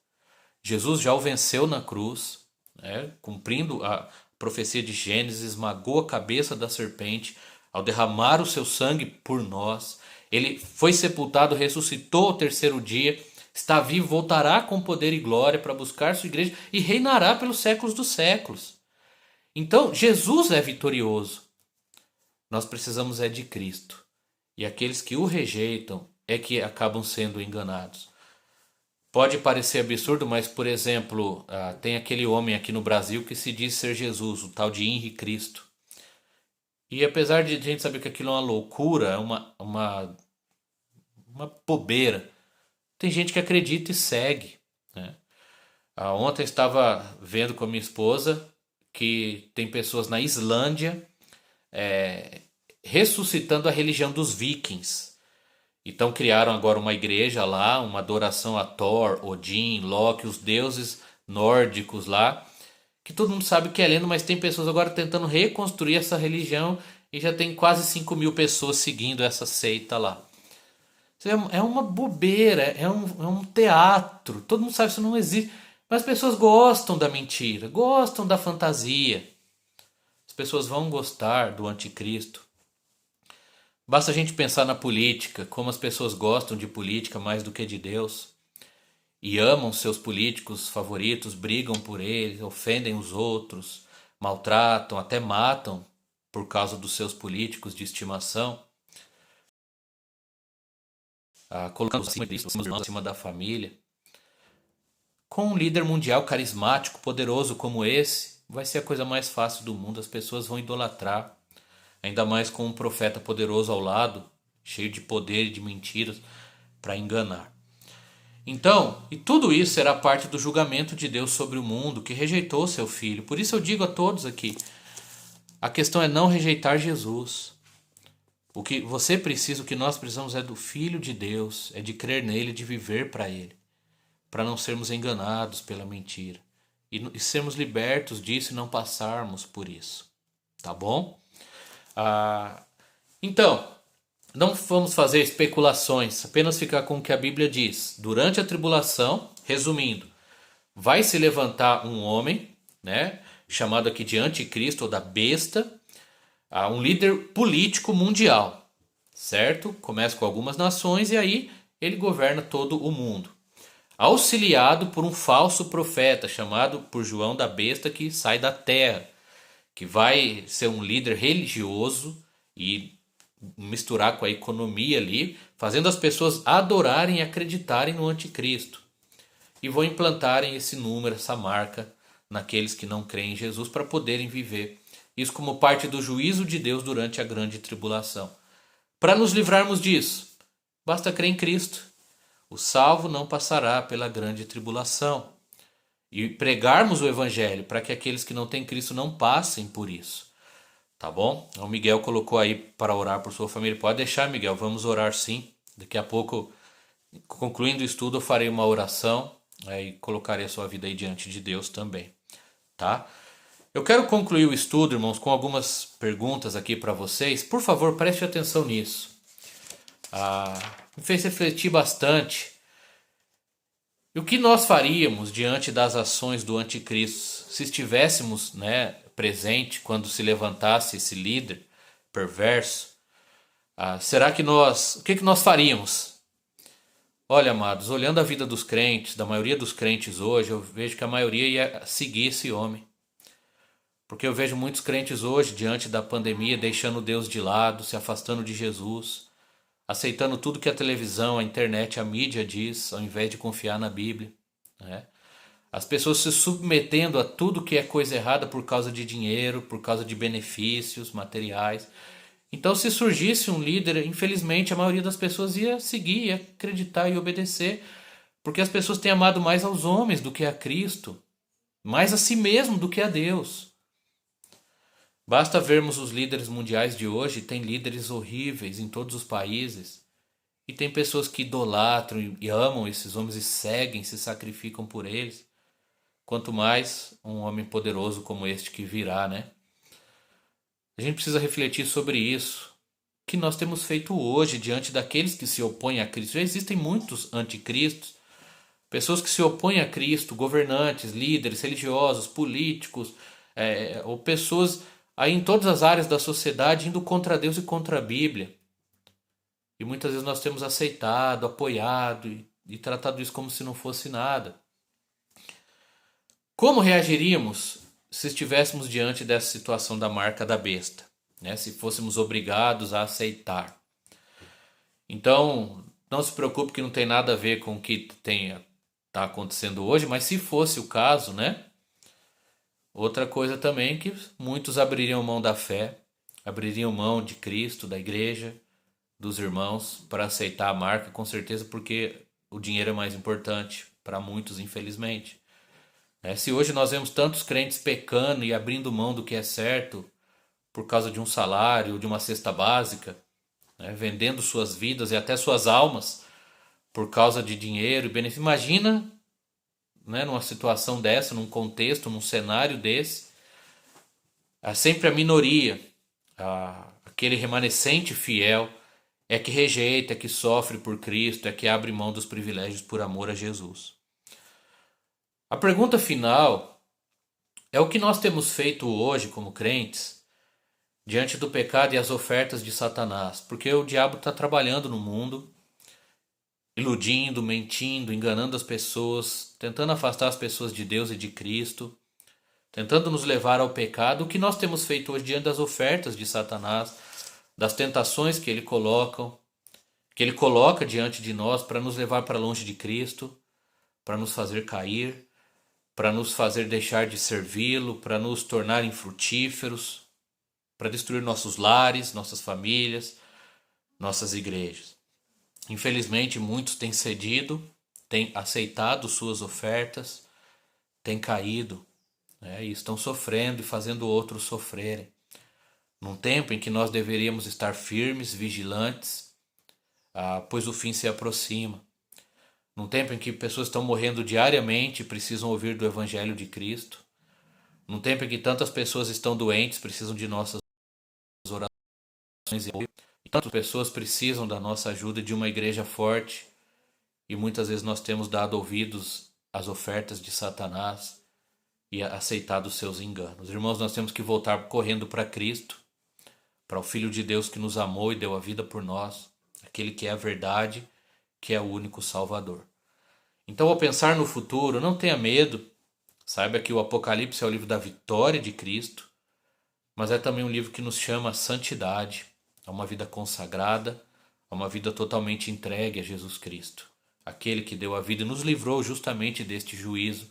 Jesus já o venceu na cruz, né, cumprindo a profecia de Gênesis, esmagou a cabeça da serpente ao derramar o seu sangue por nós. Ele foi sepultado, ressuscitou ao terceiro dia, está vivo, voltará com poder e glória para buscar sua igreja e reinará pelos séculos dos séculos. Então, Jesus é vitorioso. Nós precisamos é de Cristo. E aqueles que o rejeitam é que acabam sendo enganados. Pode parecer absurdo, mas, por exemplo, tem aquele homem aqui no Brasil que se diz ser Jesus, o tal de Henri Cristo. E apesar de a gente saber que aquilo é uma loucura, é uma bobeira, tem gente que acredita e segue, né? Ontem eu estava vendo com a minha esposa que tem pessoas na Islândia ressuscitando a religião dos vikings. Então criaram agora uma igreja lá, uma adoração a Thor, Odin, Loki, os deuses nórdicos lá, que todo mundo sabe que é lenda, mas tem pessoas agora tentando reconstruir essa religião e já tem quase 5.000 pessoas seguindo essa seita lá. É uma bobeira, é um teatro. Todo mundo sabe que isso não existe. Mas as pessoas gostam da mentira, gostam da fantasia. As pessoas vão gostar do anticristo. Basta a gente pensar na política, como as pessoas gostam de política mais do que de Deus. E amam seus políticos favoritos, brigam por eles, ofendem os outros, maltratam, até matam por causa dos seus políticos de estimação. Colocando acima disso, acima dos irmãos, acima da família. Com um líder mundial carismático, poderoso como esse, vai ser a coisa mais fácil do mundo. As pessoas vão idolatrar. Ainda mais com um profeta poderoso ao lado, cheio de poder e de mentiras para enganar. Então, e tudo isso será parte do julgamento de Deus sobre o mundo que rejeitou seu filho. Por isso eu digo a todos aqui, a questão é não rejeitar Jesus. O que você precisa, o que nós precisamos é do Filho de Deus, é de crer nele, de viver para ele, para não sermos enganados pela mentira e sermos libertos disso e não passarmos por isso. Tá bom? Então, não vamos fazer especulações, apenas ficar com o que a Bíblia diz. Durante a tribulação, resumindo, vai se levantar um homem, né, chamado aqui de anticristo ou da besta, um líder político mundial, certo? Começa com algumas nações e aí ele governa todo o mundo. Auxiliado por um falso profeta chamado por João da besta que sai da terra, que vai ser um líder religioso e misturar com a economia ali, fazendo as pessoas adorarem e acreditarem no anticristo. E vão implantarem esse número, essa marca, naqueles que não creem em Jesus para poderem viver isso como parte do juízo de Deus durante a grande tribulação. Para nos livrarmos disso, basta crer em Cristo. O salvo não passará pela grande tribulação. E pregarmos o evangelho para que aqueles que não têm Cristo não passem por isso. Tá bom? O Miguel colocou aí para orar por sua família. Pode deixar, Miguel, vamos orar sim. Daqui a pouco, concluindo o estudo, eu farei uma oração e colocarei a sua vida aí diante de Deus também. Tá? Eu quero concluir o estudo, irmãos, com algumas perguntas aqui para vocês. Por favor, preste atenção nisso. Me fez refletir bastante. E o que nós faríamos diante das ações do anticristo se estivéssemos, né, presente quando se levantasse esse líder perverso? Será que o que nós faríamos? Olha, amados, olhando a vida dos crentes, da maioria dos crentes hoje, eu vejo que a maioria ia seguir esse homem. Porque eu vejo muitos crentes hoje, diante da pandemia, deixando Deus de lado, se afastando de Jesus, aceitando tudo que a televisão, a internet, a mídia diz, ao invés de confiar na Bíblia, né? As pessoas se submetendo a tudo que é coisa errada por causa de dinheiro, por causa de benefícios materiais. Então, se surgisse um líder, infelizmente, a maioria das pessoas ia seguir, ia acreditar e obedecer, porque as pessoas têm amado mais aos homens do que a Cristo, mais a si mesmo do que a Deus. Basta vermos os líderes mundiais de hoje, tem líderes horríveis em todos os países. E tem pessoas que idolatram e amam esses homens e seguem, se sacrificam por eles. Quanto mais um homem poderoso como este que virá, né? A gente precisa refletir sobre isso. O que nós temos feito hoje diante daqueles que se opõem a Cristo? Já existem muitos anticristos, pessoas que se opõem a Cristo, governantes, líderes religiosos, políticos, ou pessoas aí em todas as áreas da sociedade indo contra Deus e contra a Bíblia. E muitas vezes nós temos aceitado, apoiado e tratado isso como se não fosse nada. Como reagiríamos se estivéssemos diante dessa situação da marca da besta, né? Se fôssemos obrigados a aceitar? Então, não se preocupe que não tem nada a ver com o que está acontecendo hoje, mas se fosse o caso, né? Outra coisa também é que muitos abririam mão da fé, abririam mão de Cristo, da igreja, dos irmãos, para aceitar a marca, com certeza, porque o dinheiro é mais importante para muitos, infelizmente. Se hoje nós vemos tantos crentes pecando e abrindo mão do que é certo por causa de um salário ou de uma cesta básica, né, vendendo suas vidas e até suas almas por causa de dinheiro e benefício, imagina, né, numa situação dessa, num contexto, num cenário desse, sempre a minoria, aquele remanescente fiel é que rejeita, é que sofre por Cristo, é que abre mão dos privilégios por amor a Jesus. A pergunta final é o que nós temos feito hoje como crentes diante do pecado e as ofertas de Satanás, porque o diabo está trabalhando no mundo, iludindo, mentindo, enganando as pessoas, tentando afastar as pessoas de Deus e de Cristo, tentando nos levar ao pecado. O que nós temos feito hoje diante das ofertas de Satanás, das tentações que ele coloca diante de nós para nos levar para longe de Cristo, para nos fazer cair, para nos fazer deixar de servi-lo, para nos tornar infrutíferos, para destruir nossos lares, nossas famílias, nossas igrejas. Infelizmente, muitos têm cedido, têm aceitado suas ofertas, têm caído, né, e estão sofrendo e fazendo outros sofrerem. Num tempo em que nós deveríamos estar firmes, vigilantes, pois o fim se aproxima. Num tempo em que pessoas estão morrendo diariamente e precisam ouvir do Evangelho de Cristo. Num tempo em que tantas pessoas estão doentes, precisam de nossas orações e tantas pessoas precisam da nossa ajuda, de uma igreja forte, e muitas vezes nós temos dado ouvidos às ofertas de Satanás e aceitado os seus enganos. Irmãos, nós temos que voltar correndo para Cristo, para o Filho de Deus que nos amou e deu a vida por nós, aquele que é a verdade, que é o único Salvador. Então, ao pensar no futuro, não tenha medo. Saiba que o Apocalipse é o livro da vitória de Cristo, mas é também um livro que nos chama à santidade, a uma vida consagrada, a uma vida totalmente entregue a Jesus Cristo, aquele que deu a vida e nos livrou justamente deste juízo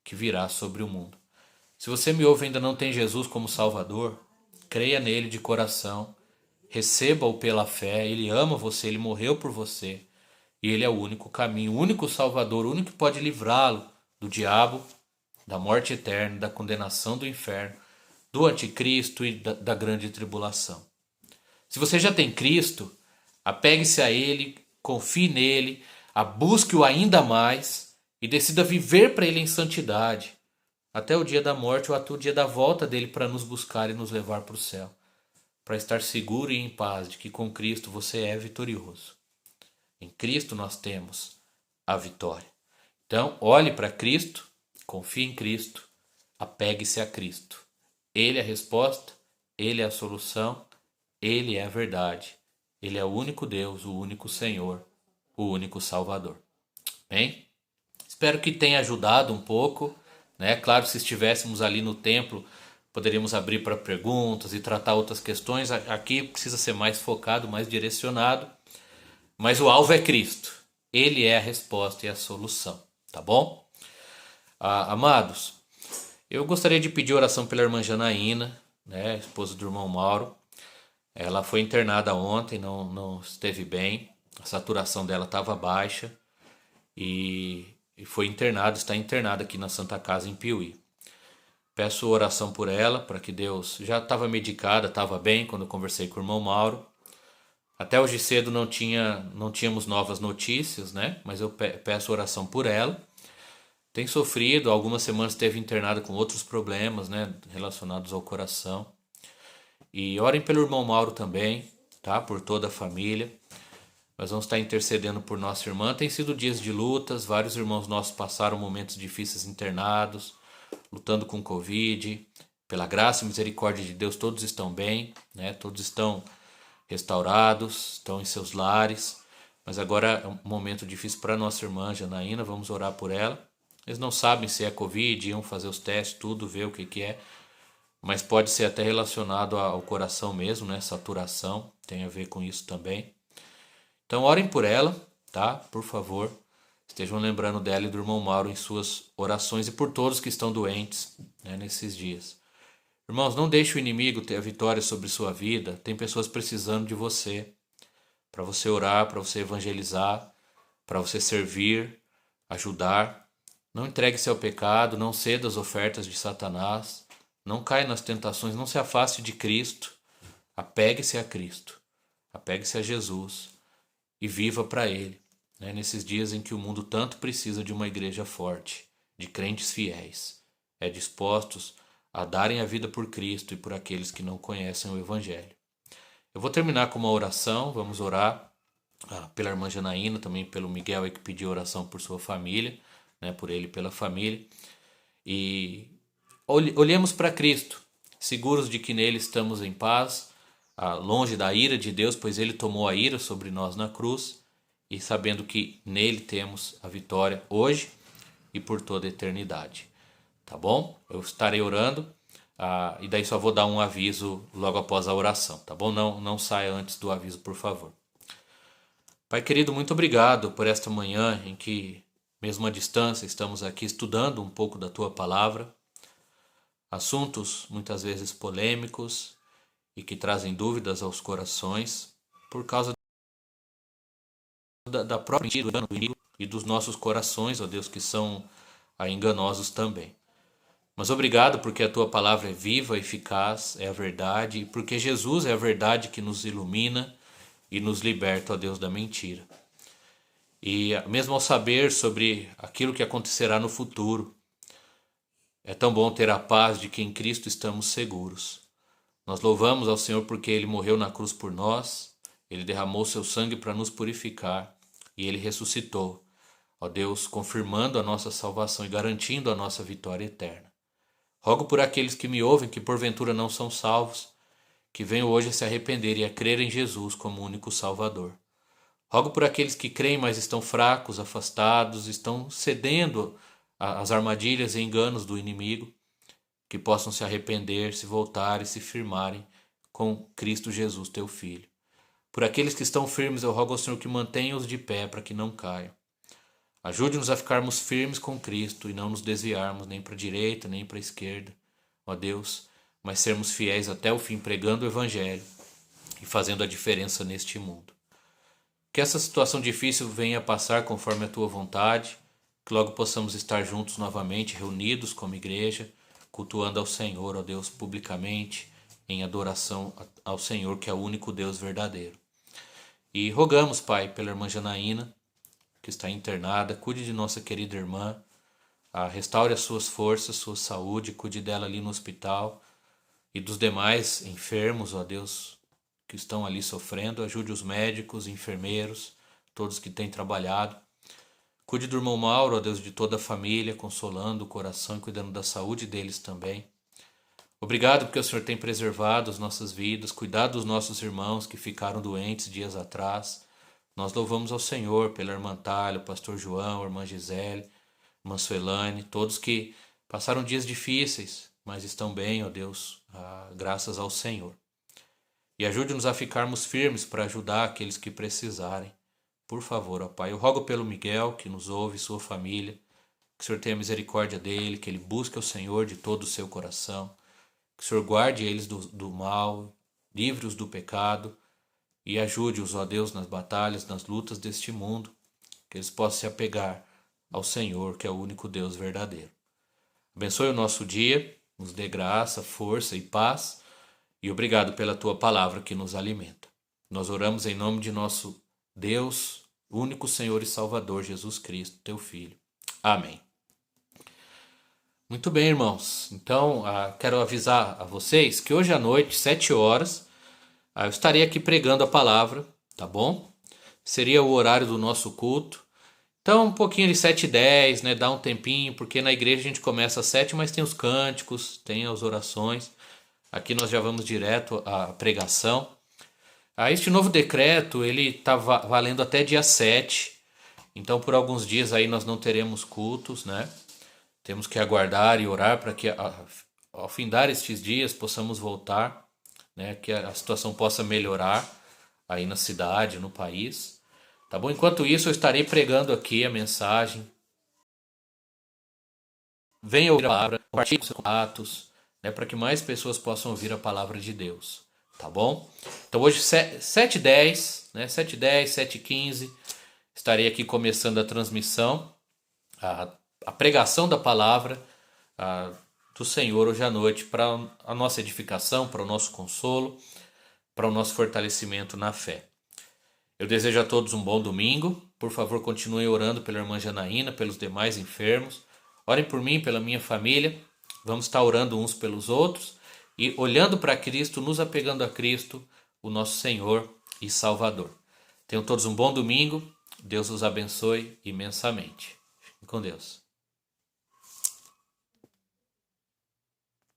que virá sobre o mundo. Se você me ouve e ainda não tem Jesus como Salvador, creia nele de coração, receba-o pela fé, ele ama você, ele morreu por você, e ele é o único caminho, o único Salvador, o único que pode livrá-lo do diabo, da morte eterna, da condenação do inferno, do anticristo e da grande tribulação. Se você já tem Cristo, apegue-se a ele, confie nele, busque-o ainda mais e decida viver para ele em santidade, até o dia da morte ou até o dia da volta dele para nos buscar e nos levar para o céu, para estar seguro e em paz de que com Cristo você é vitorioso. Em Cristo nós temos a vitória. Então, olhe para Cristo, confie em Cristo, apegue-se a Cristo. Ele é a resposta, ele é a solução, ele é a verdade. Ele é o único Deus, o único Senhor, o único Salvador. Bem? Espero que tenha ajudado um pouco, né? Claro, se estivéssemos ali no templo, poderíamos abrir para perguntas e tratar outras questões. Aqui precisa ser mais focado, mais direcionado. Mas o alvo é Cristo. Ele é a resposta e a solução. Tá bom? Amados, eu gostaria de pedir oração pela irmã Janaína, né, esposa do irmão Mauro. Ela foi internada ontem, não esteve bem. A saturação dela estava baixa. E foi internada, está internada aqui na Santa Casa em Piuí. Peço oração por ela, para que Deus... Já estava medicada, estava bem quando eu conversei com o irmão Mauro. Até hoje cedo não tínhamos novas notícias, né? Mas eu peço oração por ela. Tem sofrido, algumas semanas esteve internada com outros problemas, né? Relacionados ao coração. E orem pelo irmão Mauro também, tá? Por toda a família. Nós vamos estar intercedendo por nossa irmã. Tem sido dias de lutas, vários irmãos nossos passaram momentos difíceis internados, lutando com Covid. Pela graça e misericórdia de Deus, todos estão bem, né? Todos estão restaurados, estão em seus lares. Mas agora é um momento difícil para nossa irmã Janaína, vamos orar por ela. Eles não sabem se é Covid, iam fazer os testes, tudo, ver o que é. Mas pode ser até relacionado ao coração mesmo, né? Saturação, tem a ver com isso também. Então orem por ela, tá? Por favor, estejam lembrando dela e do irmão Mauro em suas orações e por todos que estão doentes, né, nesses dias. Irmãos, não deixe o inimigo ter a vitória sobre sua vida. Tem pessoas precisando de você, para você orar, para você evangelizar, para você servir, ajudar. Não entregue-se ao pecado, não ceda às ofertas de Satanás, não caia nas tentações, não se afaste de Cristo. Apegue-se a Cristo, apegue-se a Jesus e viva para Ele, né? Nesses dias em que o mundo tanto precisa de uma igreja forte, de crentes fiéis, dispostos a darem a vida por Cristo e por aqueles que não conhecem o Evangelho. Eu Eu vou terminar com uma oração, vamos orar pela irmã Janaína, também pelo Miguel aí que pediu oração por sua família, né, por ele e pela família. E olhemos para Cristo, seguros de que nele estamos em paz, longe da ira de Deus, pois ele tomou a ira sobre nós na cruz, e sabendo que nele temos a vitória hoje e por toda a eternidade. Tá bom? Eu estarei orando e daí só vou dar um aviso logo após a oração, tá bom? Não saia antes do aviso, por favor. Pai querido, muito obrigado por esta manhã em que, mesmo à distância, estamos aqui estudando um pouco da Tua Palavra, assuntos muitas vezes polêmicos e que trazem dúvidas aos corações por causa da própria mentira do inimigo e dos nossos corações, ó Deus, que são enganosos também. Mas obrigado porque a Tua Palavra é viva, eficaz, é a verdade, e porque Jesus é a verdade que nos ilumina e nos liberta, ó Deus, da mentira. E mesmo ao saber sobre aquilo que acontecerá no futuro, é tão bom ter a paz de que em Cristo estamos seguros. Nós louvamos ao Senhor porque Ele morreu na cruz por nós, Ele derramou seu sangue para nos purificar e Ele ressuscitou, ó Deus, confirmando a nossa salvação e garantindo a nossa vitória eterna. Rogo por aqueles que me ouvem que porventura não são salvos, que venham hoje a se arrepender e a crer em Jesus como único Salvador. Rogo por aqueles que creem, mas estão fracos, afastados, estão cedendo às armadilhas e enganos do inimigo, que possam se arrepender, se voltar e se firmarem com Cristo Jesus, teu Filho. Por aqueles que estão firmes, eu rogo ao Senhor que mantenha-os de pé para que não caiam. Ajude-nos a ficarmos firmes com Cristo e não nos desviarmos nem para a direita nem para a esquerda, ó Deus, mas sermos fiéis até o fim pregando o Evangelho e fazendo a diferença neste mundo. Que essa situação difícil venha a passar conforme a Tua vontade, que logo possamos estar juntos novamente, reunidos como igreja, cultuando ao Senhor, ó Deus, publicamente, em adoração ao Senhor, que é o único Deus verdadeiro. E rogamos, Pai, pela irmã Janaína, que está internada, cuide de nossa querida irmã, restaure as suas forças, sua saúde, cuide dela ali no hospital e dos demais enfermos, ó Deus, que estão ali sofrendo, ajude os médicos, enfermeiros, todos que têm trabalhado. Cuide do irmão Mauro, ó Deus, de toda a família, consolando o coração e cuidando da saúde deles também. Obrigado porque o Senhor tem preservado as nossas vidas, cuidado dos nossos irmãos que ficaram doentes dias atrás. Nós louvamos ao Senhor pela irmã Thalia, o pastor João, a irmã Gisele, irmã Suelane, todos que passaram dias difíceis, mas estão bem, ó Deus, graças ao Senhor. E ajude-nos a ficarmos firmes para ajudar aqueles que precisarem. Por favor, ó Pai, eu rogo pelo Miguel, que nos ouve, sua família, que o Senhor tenha misericórdia dele, que ele busque o Senhor de todo o seu coração, que o Senhor guarde eles do mal, livre-os do pecado e ajude-os, ó Deus, nas batalhas, nas lutas deste mundo, que eles possam se apegar ao Senhor, que é o único Deus verdadeiro. Abençoe o nosso dia, nos dê graça, força e paz, e obrigado pela Tua palavra que nos alimenta. Nós oramos em nome de nosso Deus, único Senhor e Salvador, Jesus Cristo, Teu Filho. Amém. Muito bem, irmãos. Então, quero avisar a vocês que hoje à noite, 7 horas, eu estarei aqui pregando a palavra, tá bom? Seria o horário do nosso culto. Então, um pouquinho de 7h10, né? Dá um tempinho, porque na igreja a gente começa às 7, mas tem os cânticos, tem as orações. Aqui nós já vamos direto à pregação. Este novo decreto, ele está valendo até dia 7. Então, por alguns dias aí nós não teremos cultos, né? Temos que aguardar e orar para que ao findar estes dias possamos voltar, né? Que a situação possa melhorar aí na cidade, no país. Tá bom? Enquanto isso, eu estarei pregando aqui a mensagem. Venha ouvir a palavra, compartilhe com seus contatos, né? Para que mais pessoas possam ouvir a palavra de Deus. Tá bom? Então hoje 7h10, né? 7h10, 7h15, estarei aqui começando a transmissão, a pregação da palavra do Senhor hoje à noite para a nossa edificação, para o nosso consolo, para o nosso fortalecimento na fé. Eu desejo a todos um bom domingo. Por favor, continuem orando pela irmã Janaína, pelos demais enfermos. Orem por mim, pela minha família. Vamos estar orando uns pelos outros e olhando para Cristo, nos apegando a Cristo, o nosso Senhor e Salvador. Tenham todos um bom domingo. Deus os abençoe imensamente. Fiquem com Deus.